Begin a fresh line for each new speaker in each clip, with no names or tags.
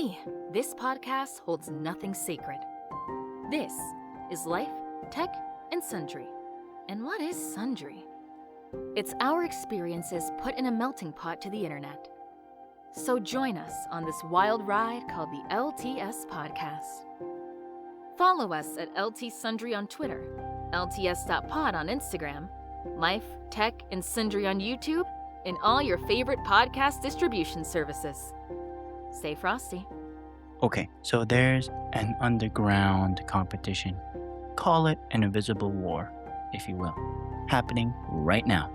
Hey, this podcast holds nothing sacred. This is Life, Tech, and Sundry. And what is Sundry? It's our experiences put in a melting pot to the internet. So join us on this wild ride called the LTS Podcast. Follow us at LT Sundry on Twitter, LTS.pod on Instagram, Life, Tech, and Sundry on YouTube, and all your favorite podcast distribution services. Stay frosty.
Okay, so there's an underground competition. Call it an invisible war, if you will, happening right now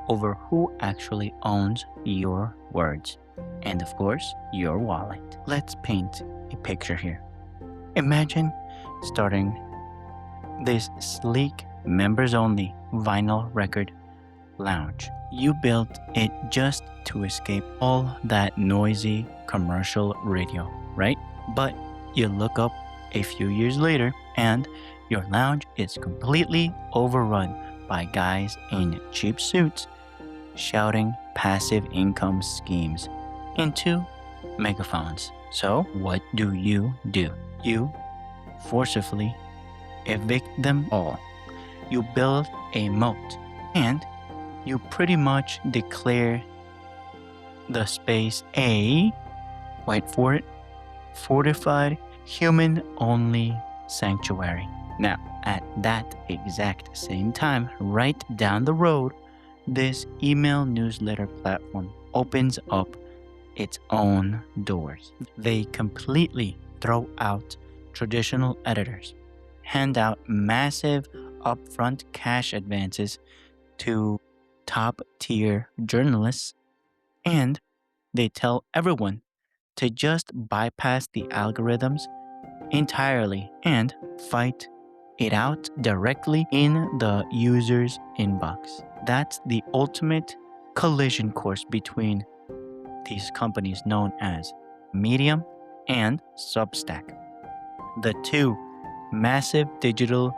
over who actually owns your words and, of course, your wallet. Let's paint a picture here. Imagine starting this sleek, members-only vinyl record lounge. You built it just to escape all that noisy commercial radio, right? But you look up a few years later and your lounge is completely overrun by guys in cheap suits shouting passive income schemes into megaphones. So what do? You forcibly evict them all. You build a moat and you pretty much declare the space a, wait for it, fortified human-only sanctuary. Now, at that exact same time, right down the road, this email newsletter platform opens up its own doors. They completely throw out traditional editors, hand out massive upfront cash advances to top-tier journalists, and they tell everyone to just bypass the algorithms entirely and fight it out directly in the user's inbox. That's the ultimate collision course between these companies known as Medium and Substack, the two massive digital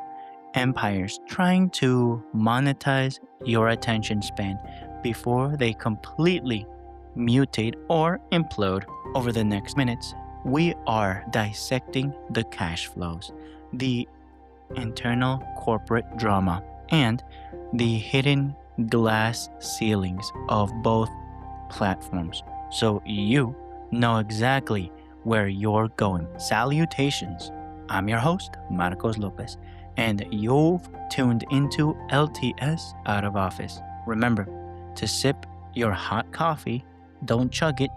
empires trying to monetize your attention span before they completely mutate or implode over the next minutes. We are dissecting the cash flows, the internal corporate drama, and the hidden glass ceilings of both platforms, so you know exactly where you're going. Salutations. I'm your host, Marcos Lopez, and you've tuned into LTS Out of Office. Remember to sip your hot coffee. Don't chug it.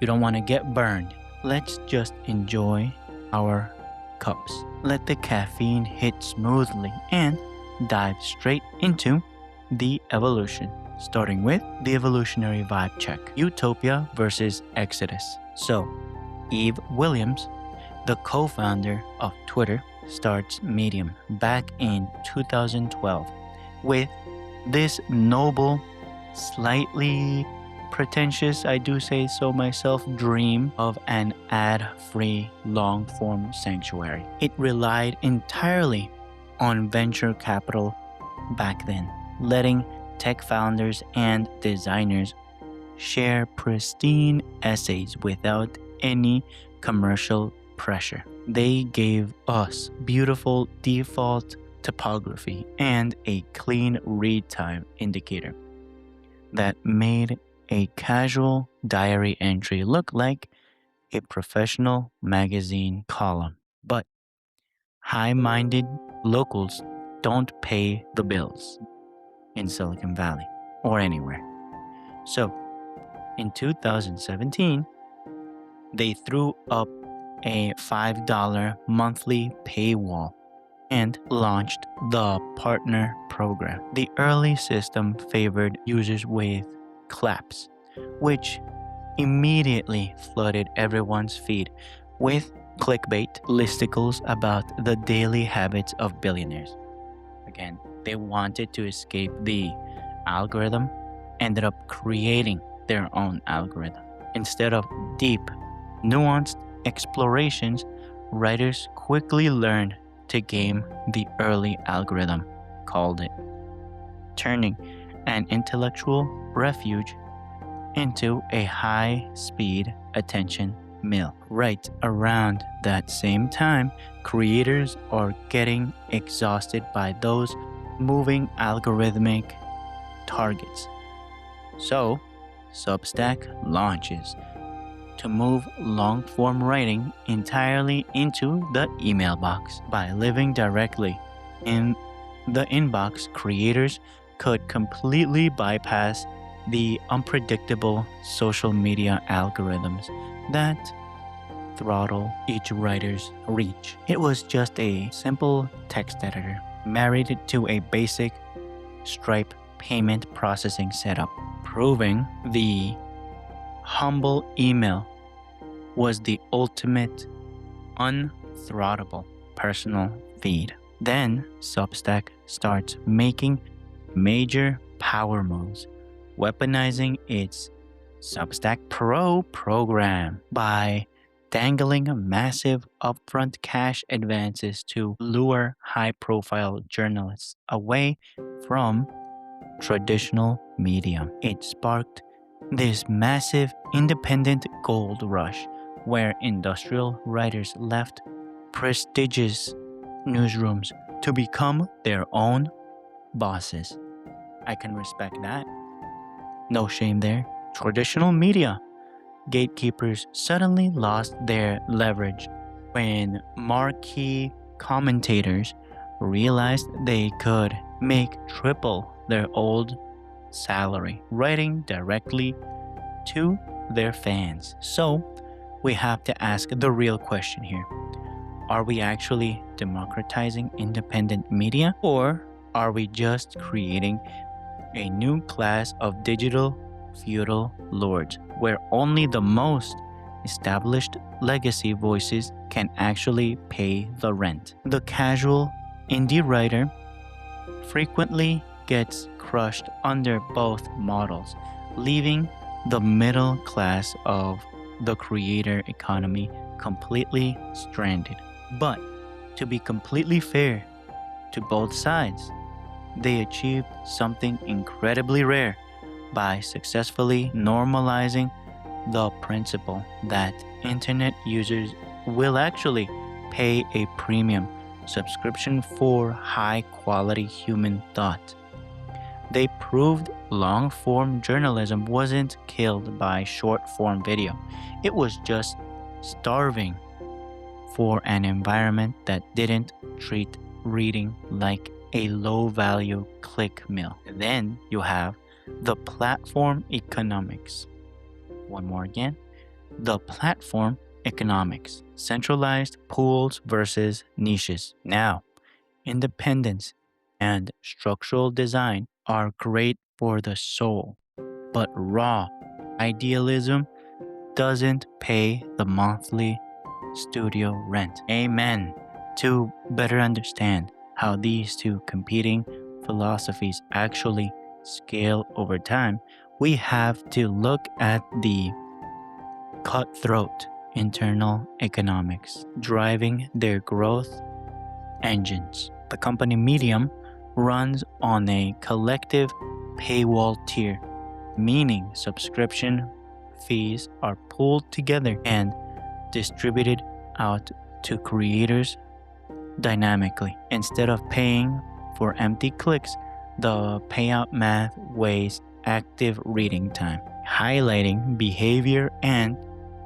You don't want to get burned. Let's just enjoy our cups. Let the caffeine hit smoothly and dive straight into the evolution, starting with the evolutionary vibe check. Utopia versus Exodus. So, Eve Williams, the co-founder of Twitter, starts Medium back in 2012 with this noble, slightly pretentious, I do say so myself, dream of an ad-free long-form sanctuary. It relied entirely on venture capital back then, letting tech founders and designers share pristine essays without any commercial pressure. They gave us beautiful default typography and a clean read time indicator that made a casual diary entry look like a professional magazine column. But high-minded locals don't pay the bills in Silicon Valley or anywhere. So, in 2017, they threw up a $5 monthly paywall and launched the Partner Program. The early system favored users with claps, which immediately flooded everyone's feed with clickbait listicles about the daily habits of billionaires. Again, they wanted to escape the algorithm, ended up creating their own algorithm. Instead of deep, nuanced explorations, writers quickly learned to game the early algorithm, called it, turning an intellectual refuge into a high-speed attention mill. Right around that same time, creators are getting exhausted by those moving algorithmic targets. So, Substack launches to move long form writing entirely into the email box. By living directly in the inbox, creators could completely bypass the unpredictable social media algorithms that throttle each writer's reach. It was just a simple text editor married to a basic Stripe payment processing setup, proving the humble email was the ultimate unthrottable personal feed. Then Substack starts making major power moves, weaponizing its Substack Pro program by dangling massive upfront cash advances to lure high-profile journalists away from traditional media. It sparked this massive independent gold rush where industrial writers left prestigious newsrooms to become their own bosses. I can respect that. No shame there. Traditional media gatekeepers suddenly lost their leverage when marquee commentators realized they could make triple their old salary writing directly to their fans. So, we have to ask the real question here. Are we actually democratizing independent media, or are we just creating a new class of digital feudal lords where only the most established legacy voices can actually pay the rent? The casual indie writer frequently gets crushed under both models, leaving the middle class of the creator economy completely stranded. But to be completely fair to both sides, they achieved something incredibly rare by successfully normalizing the principle that internet users will actually pay a premium subscription for high-quality human thought. They proved long-form journalism wasn't killed by short-form video. It was just starving for an environment that didn't treat reading like a low-value click mill. Then you have the platform economics. One more again. The platform economics. Centralized pools versus niches. Now, independence and structural design are great for the soul, but raw idealism doesn't pay the monthly studio rent. Amen. To better understand how these two competing philosophies actually scale over time, we have to look at the cutthroat internal economics driving their growth engines. The company Medium runs on a collective paywall tier, meaning subscription fees are pulled together and distributed out to creators dynamically. Instead of paying for empty clicks, the payout math weighs active reading time, highlighting behavior and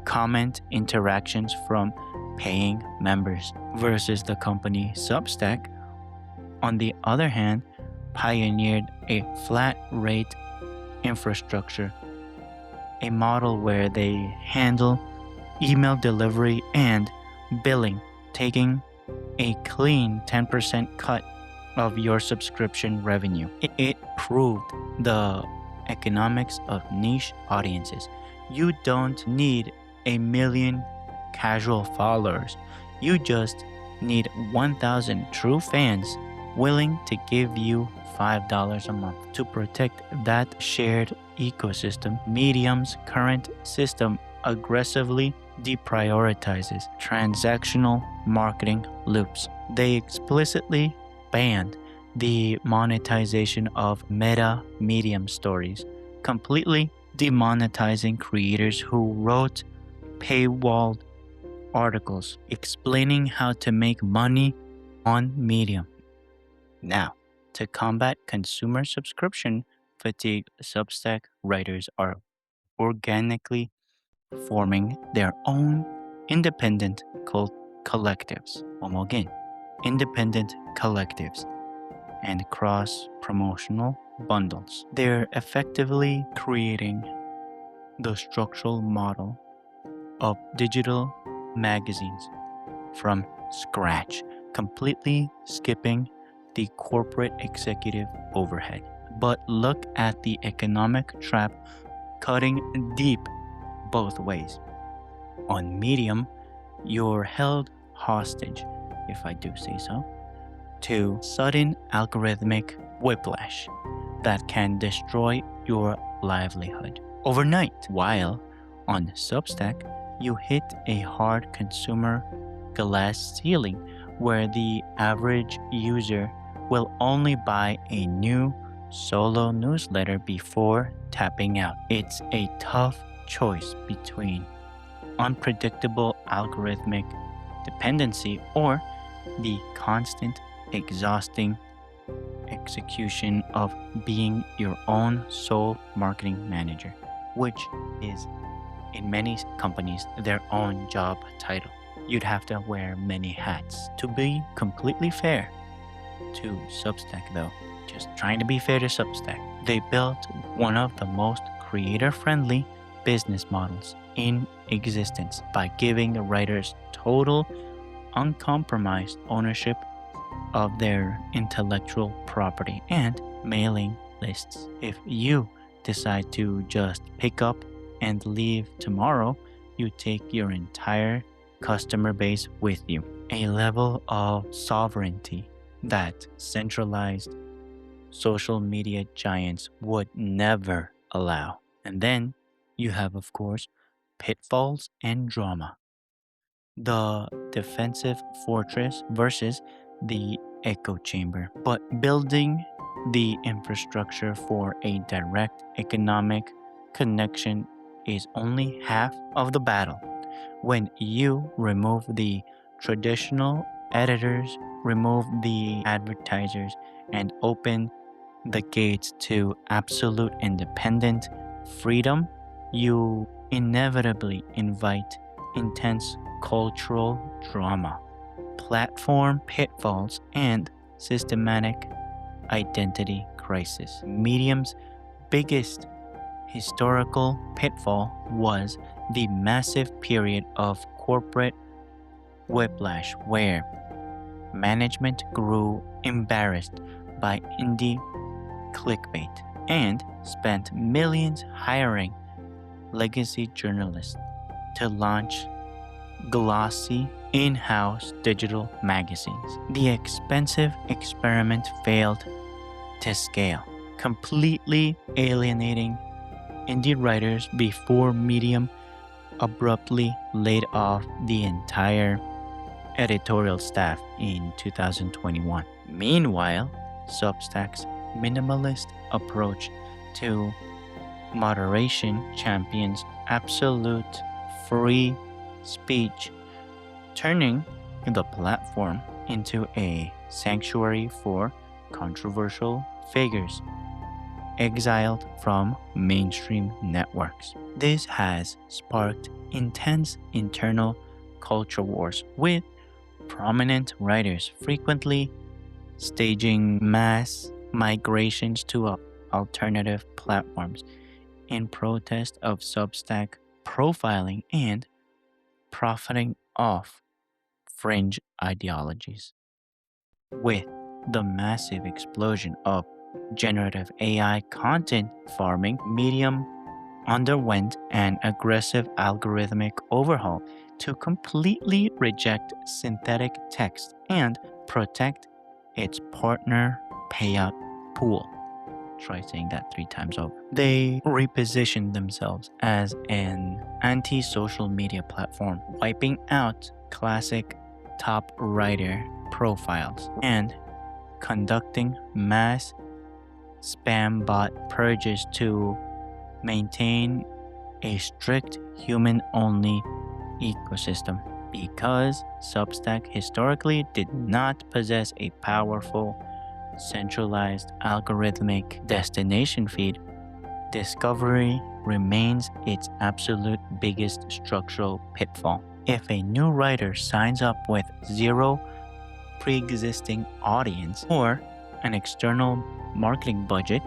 comment interactions from paying members, versus the company Substack, on the other hand, pioneered a flat rate infrastructure, a model where they handle email delivery and billing, taking a clean 10% cut of your subscription revenue. It proved the economics of niche audiences. You don't need a million casual followers. You just need 1,000 true fans willing to give you $5 a month. To protect that shared ecosystem, Medium's current system aggressively deprioritizes transactional marketing loops. They explicitly banned the monetization of meta medium stories, completely demonetizing creators who wrote paywalled articles explaining how to make money on Medium. Now, to combat consumer subscription fatigue, Substack writers are organically forming their own independent collectives. One more again, independent collectives and cross-promotional bundles. They're effectively creating the structural model of digital magazines from scratch, completely skipping the corporate executive overhead. But look at the economic trap cutting deep both ways. On Medium, you're held hostage, if I do say so, to sudden algorithmic whiplash that can destroy your livelihood overnight, while on Substack, you hit a hard consumer glass ceiling where the average user will only buy a new solo newsletter before tapping out. It's a tough choice between unpredictable algorithmic dependency or the constant, exhausting execution of being your own sole marketing manager, which is in many companies their own job title. You'd have to wear many hats. To be completely fair to Substack though, just trying to be fair to Substack, they built one of the most creator-friendly business models in existence by giving the writers total, uncompromised ownership of their intellectual property and mailing lists. If you decide to just pick up and leave tomorrow, you take your entire customer base with you. A level of sovereignty that centralized social media giants would never allow. And then you have, of course, pitfalls and drama. The defensive fortress versus the echo chamber. But building the infrastructure for a direct economic connection is only half of the battle. When you remove the traditional editors, remove the advertisers, and open the gates to absolute independent freedom, you inevitably invite intense cultural drama, platform pitfalls, and systematic identity crisis. Medium's biggest historical pitfall was the massive period of corporate whiplash where management grew embarrassed by indie clickbait and spent millions hiring legacy journalists to launch glossy in-house digital magazines. The expensive experiment failed to scale, completely alienating indie writers before Medium abruptly laid off the entire editorial staff in 2021. Meanwhile, Substack's minimalist approach to moderation champions absolute free speech, turning the platform into a sanctuary for controversial figures exiled from mainstream networks. This has sparked intense internal culture wars, with prominent writers frequently staging mass migrations to alternative platforms in protest of Substack profiling and profiting off fringe ideologies. With the massive explosion of generative AI content farming, Medium underwent an aggressive algorithmic overhaul to completely reject synthetic text and protect its partner payout pool. Try saying that 3 times over. They repositioned themselves as an anti-social media platform, wiping out classic top writer profiles and conducting mass spam bot purges to maintain a strict human-only ecosystem. Because Substack historically did not possess a powerful, centralized algorithmic destination feed, discovery remains its absolute biggest structural pitfall. If a new writer signs up with zero pre-existing audience or an external marketing budget,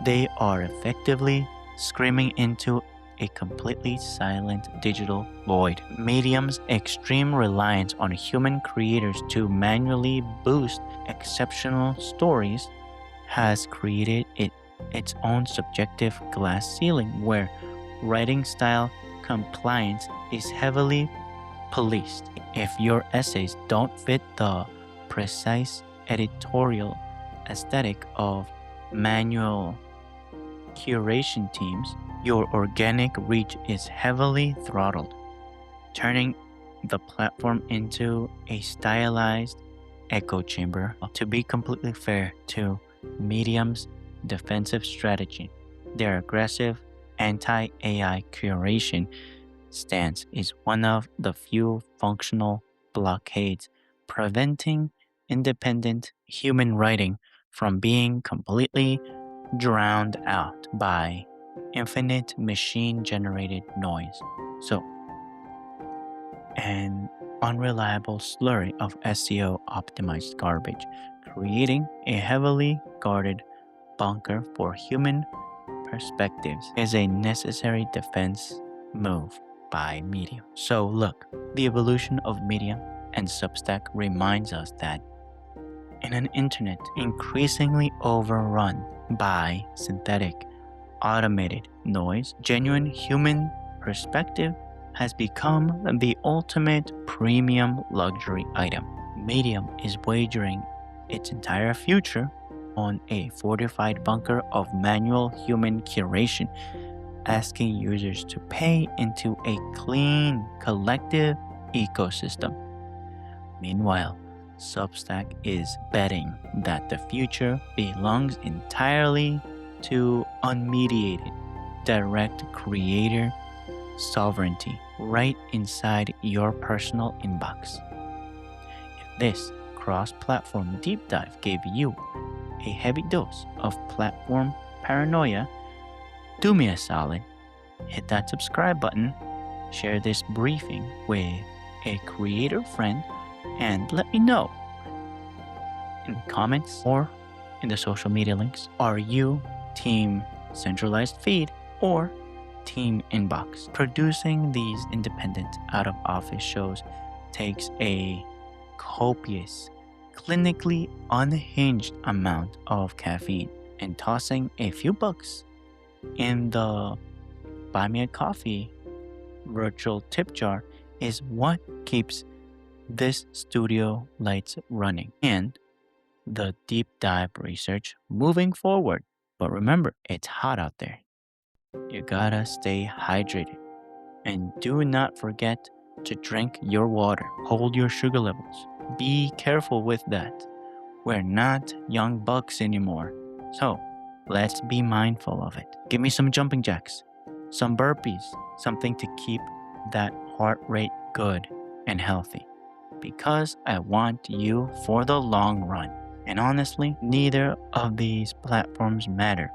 they are effectively screaming into a completely silent digital void. Medium's extreme reliance on human creators to manually boost exceptional stories has created its own subjective glass ceiling where writing style compliance is heavily policed. If your essays don't fit the precise editorial aesthetic of manual curation teams, your organic reach is heavily throttled, turning the platform into a stylized echo chamber. To be completely fair to Medium's defensive strategy, their aggressive anti-AI curation stance is one of the few functional blockades preventing independent human writing from being completely drowned out by infinite machine generated noise. So, an unreliable slurry of SEO optimized garbage, creating a heavily guarded bunker for human perspectives is a necessary defense move by Medium. So, look, the evolution of Medium and Substack reminds us that in an internet increasingly overrun by synthetic, automated noise, genuine human perspective has become the ultimate premium luxury item. Medium is wagering its entire future on a fortified bunker of manual human curation, asking users to pay into a clean, collective ecosystem. Meanwhile, Substack is betting that the future belongs entirely to unmediated, direct creator sovereignty right inside your personal inbox. If this cross-platform deep dive gave you a heavy dose of platform paranoia, do me a solid, hit that subscribe button, share this briefing with a creator friend, and let me know in the comments or in the social media links, are you team centralized feed or team inbox? Producing these independent out of office shows takes a copious, clinically unhinged amount of caffeine, and tossing a few bucks in the buy me a coffee virtual tip jar is what keeps this studio lights running and the deep dive research moving forward. But remember, it's hot out there. You gotta stay hydrated. And do not forget to drink your water. Hold your sugar levels. Be careful with that. We're not young bucks anymore. So let's be mindful of it. Give me some jumping jacks, some burpees, something to keep that heart rate good and healthy. Because I want you for the long run. And honestly, neither of these platforms matter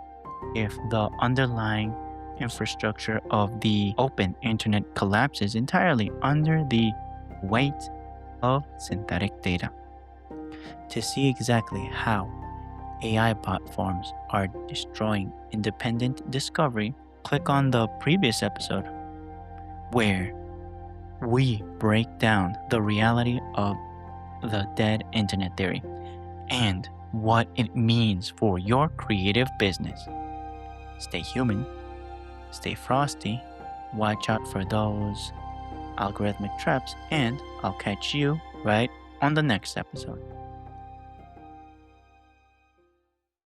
if the underlying infrastructure of the open internet collapses entirely under the weight of synthetic data. To see exactly how AI platforms are destroying independent discovery, click on the previous episode where we break down the reality of the dead internet theory and what it means for your creative business. Stay human, stay frosty, watch out for those algorithmic traps, and I'll catch you right on the next episode.